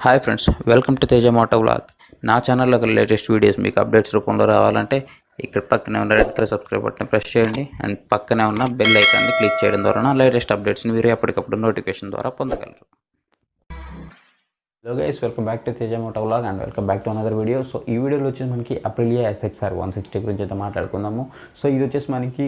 Hi friends, welcome to Teja moto vlog. నా ఛానల్లో latest videos మీకు అప్డేట్స్ రూపంలో రావాలంటే ఇక్కడ పక్కనే ఉన్న red colour subscribe button press చేయండి అండ్ పక్కనే ఉన్న బెల్ ఐకాన్ని క్లిక్ చేయడం ద్వారా నా లేటెస్ట్ అప్డేట్స్ని మీరు ఎప్పటికప్పుడు నోటిఫికేషన్ ద్వారా పొందగలరు. Hello guys, welcome back to Teja moto vlog and welcome back to another video. So ఈ వీడియోలో వచ్చేసి మనకి అప్రిలియా SXR 160 గురించి అయితే మాట్లాడుకుందాము. సో ఇది వచ్చేసి మనకి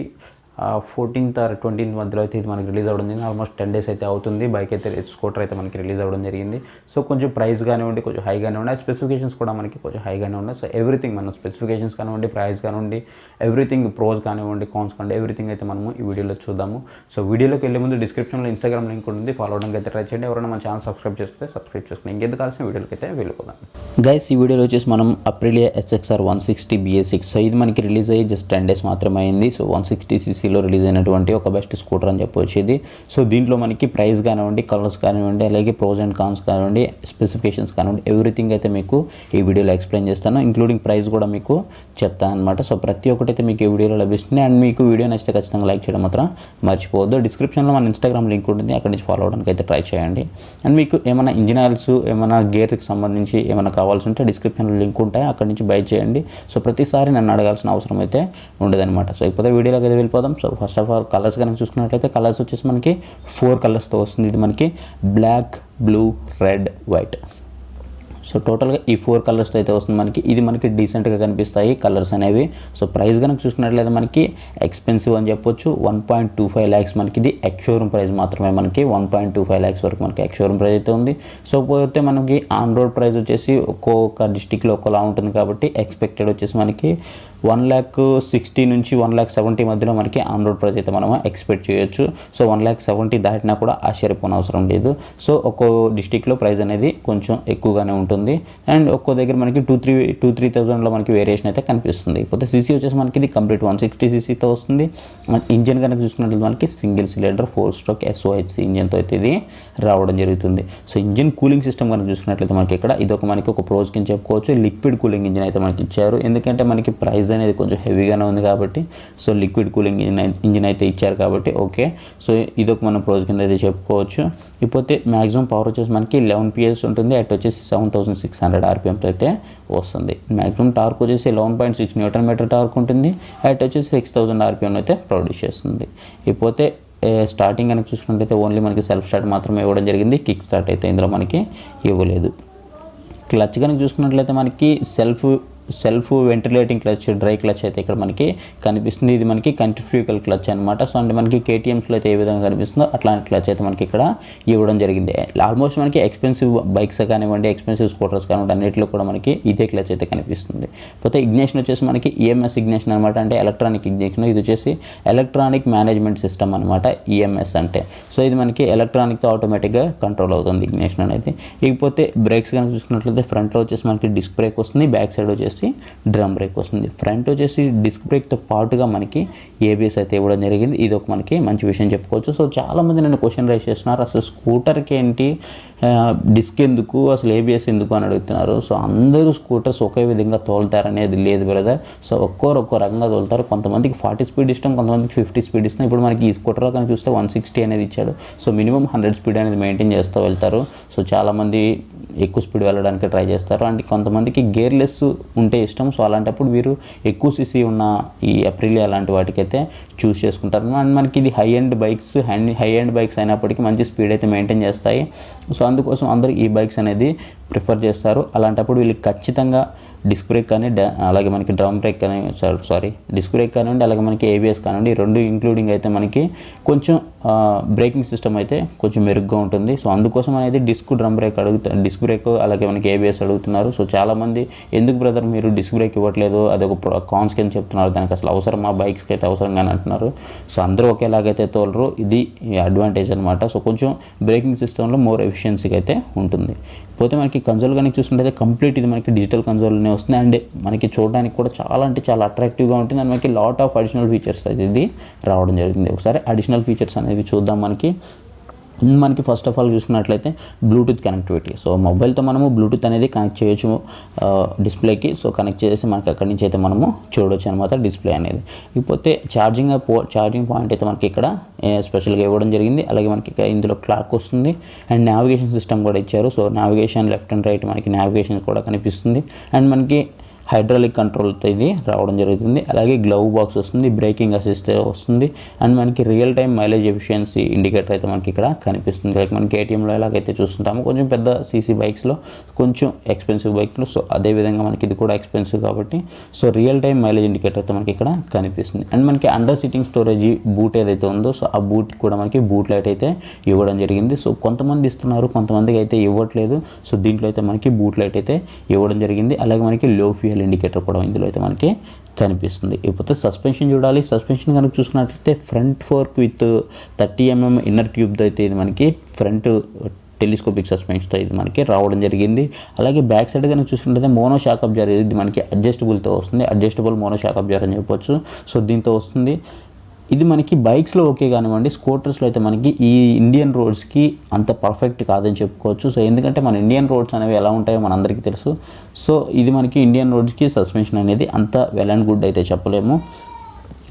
14th or 20th మధ్యలో అయితే ఇది మనకి రిలీజ్ అవ్వడం జరిగింది. ఆల్మోస్ట్ 10 days అయితే అవుతుంది. బైక్ అయితే స్కూటర్ అయితే మనకి రిలీజ్ అవ్వడం జరిగింది. సో కొంచెం ప్రైస్ కానివ్వండి కొంచెం హైగానే ఉన్నాయి, స్పెసిఫికేషన్స్ కూడా మనకి కొంచెం హైగానే ఉన్నాయి. సో ఎవ్రీథింగ్ మనం స్పెసిఫికేషన్స్ కానివ్వండి, ప్రైస్ కానివ్వండి, ఎవ్రీథింగ్ ప్రోస్ కానివ్వండి, కాన్స్ కానివ్వండి, ఎవ్రీథింగ్ అయితే మనము ఈ వీడియోలో చూద్దాము. సో వీడియోలోకి వెళ్ళే ముందు డిస్క్రిప్షన్లో ఇన్స్టాగ్రామ్ లింక్ ఉంటుంది, ఫాలో అవడానికి అయితే ట్రై చేయండి. ఎవరైనా మన ఛానల్ సబ్స్క్రైబ్ చేసుకుని ఇంకెందుకు కావాల్సిన వీడియోకి అయితే వెళ్ళిపోదాం. గైస్, ఈ వీడియోలో వచ్చేసి మనం అప్రిలియా SXR 160 BS6. సో ఇది మనకి రిలీజ్ అయ్యి జస్ట్ 10 days మాత్రమే అయింది. సో 160cc రిలీజ్ అయినటువంటి ఒక బెస్ట్ స్కూటర్ అని చెప్పవచ్చు ఇది. సో దీంట్లో మనకి ప్రైస్ కానివ్వండి, కలర్స్ కానివ్వండి, అలాగే ప్రోస్ అండ్ కాన్స్ కానివ్వండి, స్పెసిఫికేషన్స్ కానివ్వండి, ఎవ్రీథింగ్ అయితే మీకు ఈ వీడియోలో ఎక్స్ప్లెయిన్ చేస్తాను. ఇంక్లూడింగ్ ప్రైస్ కూడా మీకు చెప్తాను అనమాట. సో ప్రతి ఒక్కటైతే మీకు ఈ వీడియోలో లభిస్తుంది. అండ్ మీకు వీడియో నచ్చితే ఖచ్చితంగా లైక్ చేయడం మాత్రం మర్చిపోవద్దు. డిస్క్రిప్షన్లో మన ఇన్స్టాగ్రామ్ లింక్ ఉంటుంది, అక్కడి నుంచి ఫాలో అవడానికి అయితే ట్రై చేయండి. అండ్ మీకు ఏమైనా ఇంజిన్ ఆయిల్స్, ఏమైనా గేర్కి సంబంధించి ఏమైనా కావాల్సి ఉంటే డిస్క్రిప్షన్లో లింక్ ఉంటాయి, అక్కడి నుంచి బై చేయండి. సో ప్రతిసారి నన్ను అడగాల్సిన అవసరం అయితే ఉండదన్నమాట. సో ఇప్పుడు వీడియోలోకి అయితే వెళ్ళిపోదాం. So first of all colours కనుక చూసుకున్నట్లయితే కలర్స్ వచ్చేసి మనకి 4 కలర్స్తో వస్తుంది. ఇది మనకి black, blue, red, white. So టోటల్గా ఈ 4 కలర్స్తో అయితే వస్తుంది మనకి. ఇది మనకి డీసెంట్గా కనిపిస్తాయి కలర్స్ అనేవి. సో ప్రైస్ కనుక చూసుకున్నట్లయితే మనకి ఎక్స్పెన్సివ్ అని చెప్పొచ్చు. 1.25 lakhs మనకి ఇది ఎక్స్-షోరూమ్ ప్రైస్ మాత్రమే. మనకి 1.25 lakhs వరకు మనకి ఎక్స్-షోరూమ్ ప్రైస్ అయితే ఉంది. సో పోతే మనకి ఆన్ రోడ్ ప్రైస్ వచ్చేసి ఒక్కొక్క డిస్టిక్లో ఒక్కోలా ఉంటుంది కాబట్టి ఎక్స్పెక్టెడ్ వచ్చేసి మనకి 1,60,000 నుంచి 1,70,000 మధ్యలో మనకి ఆన్ రోడ్ ప్రైస్ అయితే మనం ఎక్స్పెక్ట్ చేయొచ్చు. సో 1,70,000 దాటినా కూడా ఆశ్చర్యపోనవసరం లేదు. సో ఒక్కో డిస్టిక్లో ప్రైస్ అనేది కొంచెం ఎక్కువగానే ఉంటుంది. అండ్ ఒక్కో దగ్గర మనకి 2,3,000లో మనకి వేరియేషన్ అయితే కనిపిస్తుంది. ఇకపోతే సీసీ వచ్చేసి మనకి ఇది కంప్లీట్ 160cc వస్తుంది. అండ్ ఇంజిన్ కనుక చూసుకున్నట్లయితే మనకి సింగిల్ సిలిండర్ 4-stroke SOHC ఇంజిన్తో అయితే ఇది రావడం జరుగుతుంది. సో ఇంజిన్ కూలింగ్ సిస్టమ్ కనుక చూసుకున్నట్లయితే మనకి ఇక్కడ ఇది మనకి ఒక ప్రోస్ కింద చెప్పుకోవచ్చు. లిక్విడ్ కూలింగ్ ఇంజిన్ అయితే మనకి ఇచ్చారు, ఎందుకంటే మనకి ప్రైస్ అనేది కొంచెం హెవీగానే ఉంది కాబట్టి. సో లిక్విడ్ కూలింగ్ ఇంజిన్ అయితే ఇచ్చారు కాబట్టి ఓకే. సో ఇదొక మనం ప్రోస్ కింద అయితే చెప్పుకోవచ్చు. ఇకపోతే మ్యాక్సిమం పవర్ వచ్చేసి మనకి 11 PS ఉంటుంది. అటు వచ్చేసి 7,600 RPMతో అయితే వస్తుంది. మ్యాక్సిమం టార్క్ వచ్చేసి 11.6 Nm టార్క్ ఉంటుంది. అటు వచ్చేసి 6,000 RPM అయితే ప్రొడ్యూస్ చేస్తుంది. ఇకపోతే స్టార్టింగ్ కనుక చూసుకున్నట్లయితే ఓన్లీ మనకి సెల్ఫ్ స్టార్ట్ మాత్రమే ఇవ్వడం జరిగింది. కిక్ స్టార్ట్ అయితే ఇందులో మనకి ఇవ్వలేదు. క్లచ్ కనుక చూసుకున్నట్లయితే మనకి self ventilating clutch, dry clutch అయితే ఇక్కడ మనకి కనిపిస్తుంది. ఇది మనకి కంట్రిఫ్యూకల్ క్లచ్ అనమాట. సో అంటే మనకి KTMస్లో అయితే ఏ విధంగా కనిపిస్తుందో అట్లాంటి క్లచ్ అయితే మనకి ఇక్కడ ఇవ్వడం జరిగింది. ఆల్మోస్ట్ మనకి ఎక్స్పెన్సివ్ బైక్స్ కానివ్వండి, ఎక్స్పెన్సివ్ స్కూటర్స్ కానివ్వండి, అన్నింటిలో కూడా మనకి ఇదే క్లచ్ అయితే కనిపిస్తుంది. పోతే ఇగ్నిషన్ వచ్చేసి మనకి EMS ఇగ్నిషన్ అనమాట, అంటే ఎలక్ట్రానిక్ ఇగ్నిషన్. ఇది వచ్చేసి ఎలక్ట్రానిక్ మేనేజ్మెంట్ సిస్టమ్ అనమాట, EMS అంటే. సో ఇది మనకి ఎలక్ట్రానిక్తో ఆటోమేటిక్గా కంట్రోల్ అవుతుంది ఇగ్నిషన్ అనేది. ఇకపోతే బ్రేక్స్ కనుక చూసుకున్నట్లయితే ఫ్రంట్లో వచ్చేసి మనకి డిస్క్ బ్రేక్ వస్తుంది, బ్యాక్ సైడ్ వచ్చేసి డ్రమ్ బ్రేక్ వస్తుంది. ఫ్రంట్ వచ్చేసి డిస్క్ బ్రేక్తో పాటుగా మనకి ABS అయితే ఇవ్వడం జరిగింది. ఇది ఒక మనకి మంచి విషయం చెప్పుకోవచ్చు. సో చాలామంది నన్ను క్వశ్చన్ రైజ్ చేస్తున్నారు, అసలు స్కూటర్కి ఏంటి డిస్క్ ఎందుకు, అసలు ABS ఎందుకు అని అడుగుతున్నారు. సో అందరూ స్కూటర్స్ ఒకే విధంగా తోలుతారనేది లేదు బ్రదర్. సో ఒక్కో రకంగా తోలుతారు. కొంతమందికి 40 స్పీడ్ ఇష్టం, కొంతమందికి 50 స్పీడ్ ఇష్టం. ఇప్పుడు మనకి ఈ స్కూటర్లో కనుక చూస్తే 160 అనేది ఇచ్చాడు. సో మినిమం 100 స్పీడ్ అనేది మెయింటైన్ చేస్తూ వెళ్తారు. సో చాలామంది ఎక్కువ స్పీడ్ వెళ్ళడానికి ట్రై చేస్తారు. అండ్ కొంతమందికి గేర్లెస్ ఉంటే ఇష్టం. సో అలాంటప్పుడు వీరు ఎక్కువ సీసీ ఉన్న ఈ అప్రిలియా అలాంటి వాటికైతే చూస్ చేసుకుంటారు. అండ్ మనకి ఇది హై ఎండ్ బైక్స్ అయినప్పటికీ మంచి స్పీడ్ అయితే మెయింటైన్ చేస్తాయి. సో అందుకోసం అందరూ ఈ బైక్స్ అనేది ప్రిఫర్ చేస్తారు. అలాంటప్పుడు వీళ్ళకి ఖచ్చితంగా డిస్క్ బ్రేక్ కానీ అలాగే మనకి డ్రమ్ బ్రేక్ కానీ డిస్క్ బ్రేక్ కానివ్వండి, అలాగే మనకి ABS కానివ్వండి, రెండు ఇంక్లూడింగ్ అయితే మనకి కొంచెం బ్రేకింగ్ సిస్టమ్ అయితే కొంచెం మెరుగ్గా ఉంటుంది. సో అందుకోసం అనేది డిస్క్ బ్రేక్ అలాగే మనకి ABS అడుగుతున్నారు. సో చాలామంది ఎందుకు బ్రదర్ మీరు డిస్క్ బ్రేక్ ఇవ్వట్లేదు, అదొక కాన్స్ కింద చెప్తున్నారు, దానికి అసలు అవసరం మా బైక్స్కి అయితే అవసరంగానే అంటున్నారు. సో అందరూ ఒకేలాగైతే తోలరు, ఇది అడ్వాంటేజ్ అనమాట. సో కొంచెం బ్రేకింగ్ సిస్టంలో మోర్ ఎఫిషియన్సీగా అయితే ఉంటుంది. పోతే మనకి కన్సోల్ కనుక చూసుకుంటే కంప్లీట్ ఇది మనకి డిజిటల్ కన్సోల్నే వస్తుంది. అండ్ మనకి చూడడానికి కూడా చాలా అంటే చాలా అట్రాక్టివ్గా ఉంటుంది. అండ్ మనకి లాట్ ఆఫ్ అడిషనల్ ఫీచర్స్ అయితే ఇది రావడం జరుగుతుంది. ఒకసారి అడిషనల్ ఫీచర్స్ అనేవి చూద్దాం. మనకి మనకి ఫస్ట్ ఆఫ్ ఆల్ చూసుకున్నట్లయితే బ్లూటూత్ కనెక్టివిటీ. సో మొబైల్తో మనము బ్లూటూత్ అనేది కనెక్ట్ చేయొచ్చు డిస్ప్లేకి. సో కనెక్ట్ చేసి మనకి అక్కడి నుంచి అయితే మనము చూడొచ్చు అనమాట డిస్ప్లే అనేది. ఇకపోతే ఛార్జింగ్ పాయింట్ అయితే మనకి ఇక్కడ స్పెషల్గా ఇవ్వడం జరిగింది. అలాగే మనకి ఇక్కడ ఇందులో క్లాక్ వస్తుంది అండ్ నావిగేషన్ సిస్టమ్ కూడా ఇచ్చారు. So navigation left and right మనకి నావిగేషన్ కూడా కనిపిస్తుంది అండ్ మనకి హైడ్రాలిక్ కంట్రోల్తో ఇది రావడం జరుగుతుంది. అలాగే గ్లవ్ బాక్స్ వస్తుంది, బ్రేకింగ్ అసిస్ట్ వస్తుంది అండ్ మనకి real time mileage efficiency indicator అయితే మనకి ఇక్కడ కనిపిస్తుంది. లైక్ మనకి ఏటీఎంలో ఎలాగైతే చూస్తుంటాము కొంచెం పెద్ద సీసీ బైక్స్లో, కొంచెం ఎక్స్పెన్సివ్ బైక్లో. సో అదేవిధంగా మనకి ఇది కూడా ఎక్స్పెన్సివ్ కాబట్టి so real time mileage indicator అయితే మనకి ఇక్కడ కనిపిస్తుంది. అండ్ మనకి అండర్ సీటింగ్ స్టోరేజ్ బూట్ ఏదైతే ఉందో సో ఆ బూట్ కూడా మనకి బూట్ లైట్ అయితే ఇవ్వడం జరిగింది. సో కొంతమంది ఇస్తున్నారు, కొంతమందికి అయితే ఇవ్వట్లేదు. సో దీంట్లో అయితే మనకి బూట్ లైట్ అయితే ఇవ్వడం జరిగింది. అలాగే మనకి లో ఫ్యూయల్ ఇండికేటర్ కూడా ఇందులో అయితే మనకి కనిపిస్తుంది. ఇకపోతే సస్పెన్షన్ చూడాలి. సస్పెన్షన్ కనుక చూసుకున్నట్లయితే front fork with 30 mm inner ట్యూబ్తో అయితే ఇది మనకి ఫ్రంట్ టెలిస్కోపిక్ సస్పెన్షన్తో ఇది మనకి రావడం జరిగింది. అలాగే బ్యాక్ సైడ్ కనుక చూసుకుంటే మోనో షాక్ అబ్జార్ ఇది మనకి అడ్జస్టబుల్తో వస్తుంది. అడ్జస్టబుల్ మోనో షాక్ అబ్జార్ అని చెప్పొచ్చు. సో దీంతో వస్తుంది. ఇది మనకి బైక్స్లో ఓకే కానివ్వండి, స్కూటర్స్లో అయితే మనకి ఈ ఇండియన్ రోడ్స్కి అంత పర్ఫెక్ట్ కాదని చెప్పుకోవచ్చు. సో ఎందుకంటే మన ఇండియన్ రోడ్స్ అనేవి ఎలా ఉంటాయో మనందరికీ తెలుసు. సో ఇది మనకి ఇండియన్ రోడ్స్కి సస్పెన్షన్ అనేది అంత వెల్ అండ్ గుడ్ అయితే చెప్పలేము.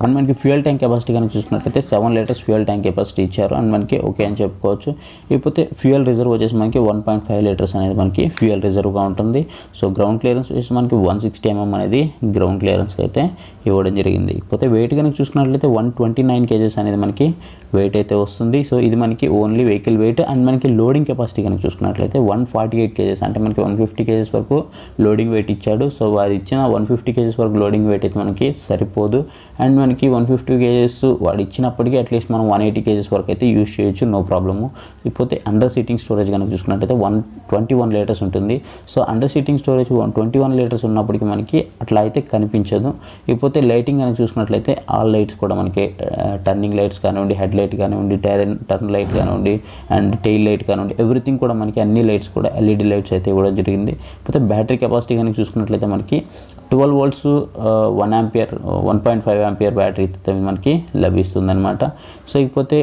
అండ్ మనకి ఫ్యూయల్ ట్యాంక్ కెపాసిటీ కనుక చూసుకున్నట్లయితే 7 లీటర్స్ ఫ్యూయల్ ట్యాంక్ కెపాసిటీ ఇచ్చారు అండ్ మనకి ఓకే అని చెప్పుకోవచ్చు. ఇకపోతే ఫ్యూయల్ రిజర్వ్ వచ్చేసి మనకి 1.5 లీటర్స్ అనేది మనకి ఫ్యూయల్ రిజర్వ్గా ఉంటుంది. సో గ్రౌండ్ క్లియరెన్స్ వచ్చేసి మనకి 160 mm అనేది గ్రౌండ్ క్లియరెన్స్కి అయితే ఇవ్వడం జరిగింది. ఇకపోతే వెయిట్ కనుక చూసుకున్నట్లయితే 129 kgs అనేది మనకి వెయిట్ అయితే వస్తుంది. సో ఇది మనకి ఓన్లీ వెహికల్ వెయిట్. అండ్ మనకి లోడింగ్ కెపాసిటీ కనుక చూసుకున్నట్లయితే 148 kgs అంటే మనకి 150 kgs వరకు లోడింగ్ వెయిట్ ఇచ్చాడు. సో వాడు ఇచ్చిన 150 kgs వరకు లోడింగ్ వెయిట్ అయితే మనకి సరిపోదు. అండ్ మనకి 150 kgs వాడు ఇచ్చినప్పటికీ అట్లీస్ట్ మనం 180 kgs వరకు అయితే యూజ్ చేయొచ్చు, నో ప్రాబ్లము. ఇకపోతే అండర్ సీటింగ్ స్టోరేజ్ కనుక చూసుకున్నట్లయితే 121 లీటర్స్ ఉంటుంది. So under seating storage 121 litres ఉన్నప్పటికీ మనకి అట్లా అయితే కనిపించదు. ఇకపోతే లైటింగ్ కనుక చూసుకున్నట్లయితే ఆల్ లైట్స్ కూడా మనకి టర్నింగ్ లైట్స్ కానివ్వండి, హెడ్ లైట్ కానివ్వండి, టర్న్ లైట్ కానివ్వండి అండ్ టెయిల్ లైట్ కానివ్వండి, ఎవ్రీథింగ్ కూడా మనకి అన్ని లైట్స్ కూడా ఎల్ఈడి లైట్స్ అయితే ఇవ్వడం జరిగింది. ఇకపోతే బ్యాటరీ కెపాసిటీ కనుక చూసుకున్నట్లయితే మనకి 12 volts 1 ampere 1.5 ampere బ్యాటరీ అయితే మనకి లభిస్తుంది అనమాట. సో ఇకపోతే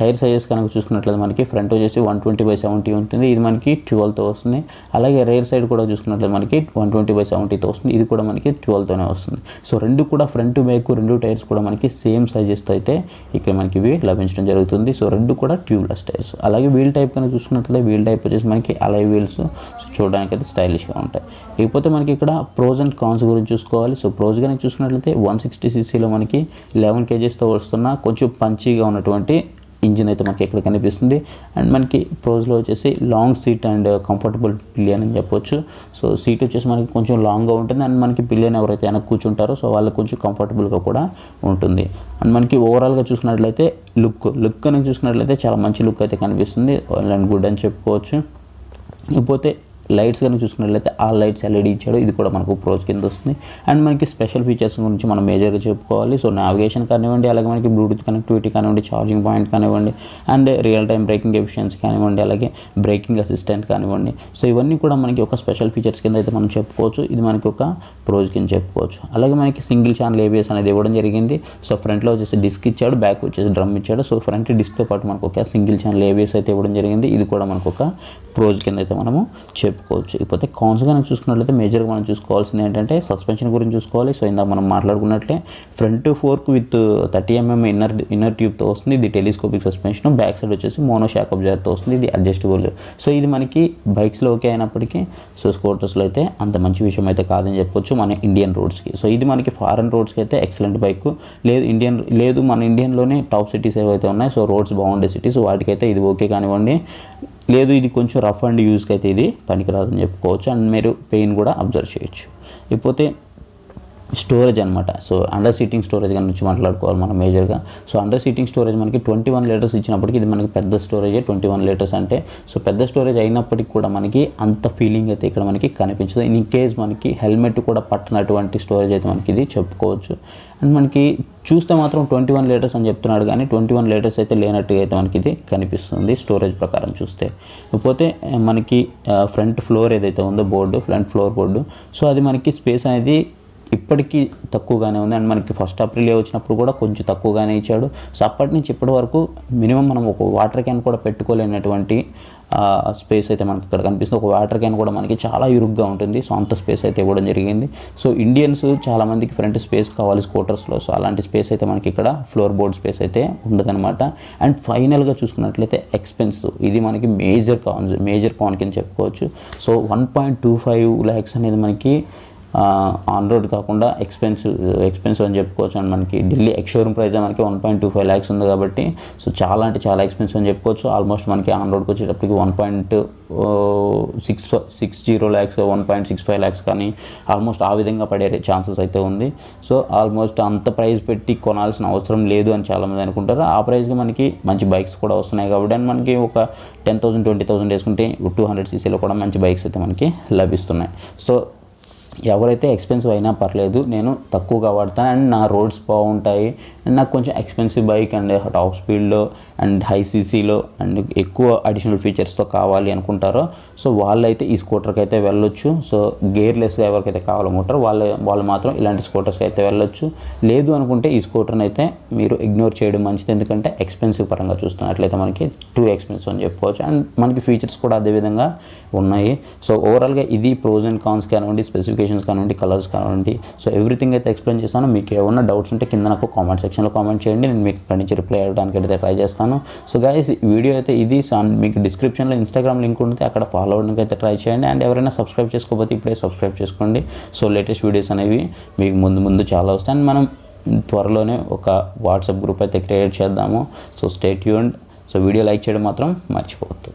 టైర్ సైజెస్ కనుక చూసుకున్నట్లయితే మనకి ఫ్రంట్ వచ్చేసి 120/70 ఉంటుంది. ఇది మనకి 12తో వస్తుంది. అలాగే రేర్ సైడ్ కూడా చూసుకున్నట్లయితే మనకి 120/70తో వస్తుంది. ఇది కూడా మనకి 12తోనే వస్తుంది. సో రెండు కూడా ఫ్రంట్ బ్యాక్ రెండు టైర్స్ కూడా మనకి సేమ్ సైజెస్తో అయితే ఇక్కడ మనకి ఇవి లభించడం జరుగుతుంది. సో రెండు కూడా ట్యూబ్లెస్ టైర్స్. అలాగే వీల్ టైప్ కనుక చూసుకున్నట్లయితే వీల్ టైప్ వచ్చేసి మనకి అలాయ్ వీల్స్ చూడడానికి అయితే స్టైలిష్గా ఉంటాయి. ఇకపోతే మనకి ఇక్కడ ప్రోస్ అండ్ కాన్స్ గురించి చూసుకోవాలి. సో ప్రోస్ కనుక చూసుకున్నట్లయితే 160cc మనకి 11 kgsతో వస్తున్న కొంచెం పంచీగా ఉన్నటువంటి ఇంజిన్ అయితే మనకి ఇక్కడ కనిపిస్తుంది. అండ్ మనకి ప్రోస్లో వచ్చేసి long seat and comfortable pillion అని చెప్పొచ్చు. సో సీట్ వచ్చేసి మనకి కొంచెం లాంగ్గా ఉంటుంది అండ్ మనకి పిలియన్ ఎవరైతే వెనక కూర్చుంటారో సో వాళ్ళకి కొంచెం కంఫర్టబుల్గా కూడా ఉంటుంది. అండ్ మనకి ఓవరాల్గా చూసుకున్నట్లయితే లుక్ అని చూసుకున్నట్లయితే చాలా మంచి లుక్ అయితే కనిపిస్తుంది, అండ్ గుడ్ అని చెప్పుకోవచ్చు. ఇకపోతే లైట్స్ కనుక చూసుకున్నట్లయితే ఆ లైట్స్ ఎల్ఈడి ఇచ్చాడు. ఇది కూడా మనకు ప్రోస్ కింద వస్తుంది. అండ్ మనకి స్పెషల్ ఫీచర్స్ గురించి మనం మేజర్గా చెప్పుకోవాలి. సో నావిగేషన్ కానివ్వండి, అలాగే మనకి బ్లూటూత్ కనెక్టివిటీ కానివ్వండి, ఛార్జింగ్ పాయింట్ కానివ్వండి and real time breaking efficiency కానివ్వండి, అలాగే బ్రేకింగ్ అసిస్టెంట్ కానివ్వండి. సో ఇవన్నీ కూడా మనకి ఒక స్పెషల్ ఫీచర్స్ కింద అయితే మనం చెప్పుకోవచ్చు. ఇది మనకి ఒక ప్రోస్ కింద చెప్పుకోవచ్చు. అలాగే మనకి సింగిల్ ఛానల్ ఏబిఎస్ అనేది ఇవ్వడం జరిగింది. సో ఫ్రంట్లో వచ్చేసి డిస్క్ ఇచ్చాడు, బ్యాక్ వచ్చేసి డ్రమ్ ఇచ్చాడు. సో ఫ్రంట్ డిస్క్తో పాటు మనకు ఒక సింగిల్ ఛానల్ ఏబిఎస్ అయితే ఇవ్వడం జరిగింది. ఇది కూడా మనకు ఒక ప్రోస్ కింద అయితే మనము చెప్పుకోవచ్చు. ఇకపోతే కాన్స్ కనుక చూసుకున్నట్లయితే మేజర్గా మనం చూసుకోవాల్సింది ఏంటంటే సస్పెన్షన్ గురించి చూసుకోవాలి. సో ఇందాక మనం మాట్లాడుకున్నట్లే front fork with 30 mm inner ట్యూబ్తో వస్తుంది. ఇది టెలిస్కోపిక్ సస్పెన్షన్. బ్యాక్ సైడ్ వచ్చేసి మోనో షాక్ అబ్జార్తో వస్తుంది. ఇది అడ్జస్టబుల్. సో ఇది మనకి బైక్స్లో ఓకే అయినప్పటికీ సో స్కూటర్స్లో అయితే అంత మంచి విషయం అయితే కాదని చెప్పొచ్చు మన ఇండియన్ రోడ్స్కి. సో ఇది మనకి ఫారెన్ రోడ్స్కి అయితే ఎక్సలెంట్ బైక్. లేదు మన ఇండియన్లోనే టాప్ సిటీస్ ఏవైతే ఉన్నాయి సో రోడ్స్ బాగుండే సిటీస్ వాటికైతే ఇది ఓకే కానివ్వండి. లేదు ఇది కొంచెం రఫ్ అండ్ యూజ్కి అయితే ఇది పనికిరాదని చెప్పుకోవచ్చు. అండ్ మీరు పెయిన్ కూడా అబ్జర్వ్ చేయొచ్చు. ఇకపోతే స్టోరేజ్ అనమాట. సో అండర్ సీటింగ్ స్టోరేజ్ గురించి మాట్లాడుకోవాలి మనం మేజర్గా. సో అండర్ సీటింగ్ స్టోరేజ్ మనకి 21 లీటర్స్ ఇచ్చినప్పటికీ ఇది మనకి పెద్ద స్టోరేజే 21 లీటర్స్ అంటే. సో పెద్ద స్టోరేజ్ అయినప్పటికీ కూడా మనకి అంత ఫీలింగ్ అయితే ఇక్కడ మనకి కనిపించదు. ఇన్ కేస్ మనకి హెల్మెట్ కూడా పట్టినటువంటి స్టోరేజ్ అయితే మనకి ఇది చెప్పుకోవచ్చు. అండ్ మనకి చూస్తే మాత్రం 21 లీటర్స్ అని చెప్తున్నాడు కానీ 21 లీటర్స్ అయితే లేనట్టుగా అయితే మనకి ఇది కనిపిస్తుంది స్టోరేజ్ ప్రకారం చూస్తే. ఇకపోతే మనకి ఫ్రంట్ ఫ్లోర్ ఏదైతే ఉందో ఫ్రంట్ ఫ్లోర్ బోర్డు సో అది మనకి స్పేస్ అనేది ఇప్పటికీ తక్కువగానే ఉంది. అండ్ మనకి ఫస్ట్ అప్రిలియా వచ్చినప్పుడు కూడా కొంచెం తక్కువగానే ఇచ్చాడు. సో అప్పటి నుంచి ఇప్పటి వరకు మినిమం మనం ఒక వాటర్ క్యాన్ కూడా పెట్టుకోలేనటువంటి స్పేస్ అయితే మనకి ఇక్కడ కనిపిస్తుంది. ఒక వాటర్ క్యాన్ కూడా మనకి చాలా ఇరుగ్గా ఉంటుంది. సో అంత స్పేస్ అయితే ఇవ్వడం జరిగింది. సో ఇండియన్స్ చాలామందికి ఫ్రంట్ స్పేస్ కావాలి స్కూటర్స్లో. సో అలాంటి స్పేస్ అయితే మనకి ఇక్కడ ఫ్లోర్ బోర్డ్ స్పేస్ అయితే ఉండదన్నమాట. అండ్ ఫైనల్గా చూసుకున్నట్లయితే ఎక్స్పెన్సివ్, ఇది మనకి మేజర్ కాన్ కింద చెప్పుకోవచ్చు. సో 1.25 lakhs అనేది మనకి ఆన్ రోడ్ కాకుండా ఎక్స్పెన్సివ్ అని చెప్పుకోవచ్చు. అండ్ మనకి ఢిల్లీ ఎక్స్-షోరూమ్ ప్రైస్ మనకి 1.25 lakhs ఉంది కాబట్టి సో చాలా అంటే చాలా ఎక్స్పెన్సివ్ అని చెప్పుకోవచ్చు. ఆల్మోస్ట్ మనకి ఆన్ రోడ్కి వచ్చేటప్పటికి 1.60 lakhs 1.65 lakhs కానీ ఆల్మోస్ట్ ఆ విధంగా పడే ఛాన్సెస్ అయితే ఉంది. సో ఆల్మోస్ట్ అంత ప్రైస్ పెట్టి కొనాల్సిన అవసరం లేదు అని చాలామంది అనుకుంటారు. ఆ ప్రైస్కి మనకి మంచి బైక్స్ కూడా వస్తున్నాయి కాబట్టి అండ్ మనకి ఒక 10,000 20,000 వేసుకుంటే 200cc కూడా మంచి బైక్స్ అయితే మనకి లభిస్తున్నాయి. సో ఎవరైతే ఎక్స్పెన్సివ్ అయినా పర్లేదు, నేను తక్కువగా వాడతాను అండ్ నా రోడ్స్ బాగుంటాయి అండ్ నాకు కొంచెం ఎక్స్పెన్సివ్ బైక్ అండ్ టాప్ స్పీడ్లో అండ్ హై సీసీలో అండ్ ఎక్కువ అడిషనల్ ఫీచర్స్తో కావాలి అనుకుంటారో సో వాళ్ళైతే ఈ స్కూటర్కి అయితే వెళ్ళొచ్చు. సో గేర్లెస్గా ఎవరికైతే కావాలో మోటార్ వాళ్ళు మాత్రం ఇలాంటి స్కూటర్స్కి అయితే వెళ్ళొచ్చు. లేదు అనుకుంటే ఈ స్కూటర్ని అయితే మీరు ఇగ్నోర్ చేయడం మంచిది. ఎందుకంటే ఎక్స్పెన్సివ్ పరంగా చూస్తున్నట్లయితే మనకి టూ ఎక్స్పెన్సివ్ అని చెప్పుకోవచ్చు. అండ్ మనకి ఫీచర్స్ కూడా అదేవిధంగా ఉన్నాయి. సో ఓవరాల్గా ఇది ప్రోస్ అండ్ కాన్స్ కానివ్వండి, స్పెసిఫికేషన్స్ కానివ్వండి, కలర్స్ కానివ్వండి, సో ఎవ్రీథింగ్ అయితే ఎక్స్ప్లెయిన్ చేస్తాను. మీకు ఏమన్నా డౌట్స్ ఉంటే కింద నాకు కామెంట్ సెక్షన్లో కామెంట్ చేయండి, నేను మీకు అక్కడి నుంచి రిప్లై అవ్వడానికి అయితే ట్రై చేస్తాను. సో గైస్ వీడియో అయితే ఇది. మీకు డిస్క్రిప్షన్లో ఇన్స్టాగ్రామ్ లింక్ ఉంటుంది, అక్కడ ఫాలో అవ్వడానికి అయితే ట్రై చేయండి. అండ్ ఎవరైనా సబ్స్క్రైబ్ చేసుకోకపోతే ఇప్పుడే సబ్స్క్రైబ్ చేసుకోండి. సో లేటెస్ట్ వీడియోస్ అనేవి మీకు ముందు చాలా వస్తాయి. అండ్ మనం త్వరలోనే ఒక వాట్సాప్ గ్రూప్ అయితే క్రియేట్ చేద్దాము. So stay tuned. So video like చేయడం మాత్రం మర్చిపోవద్దు.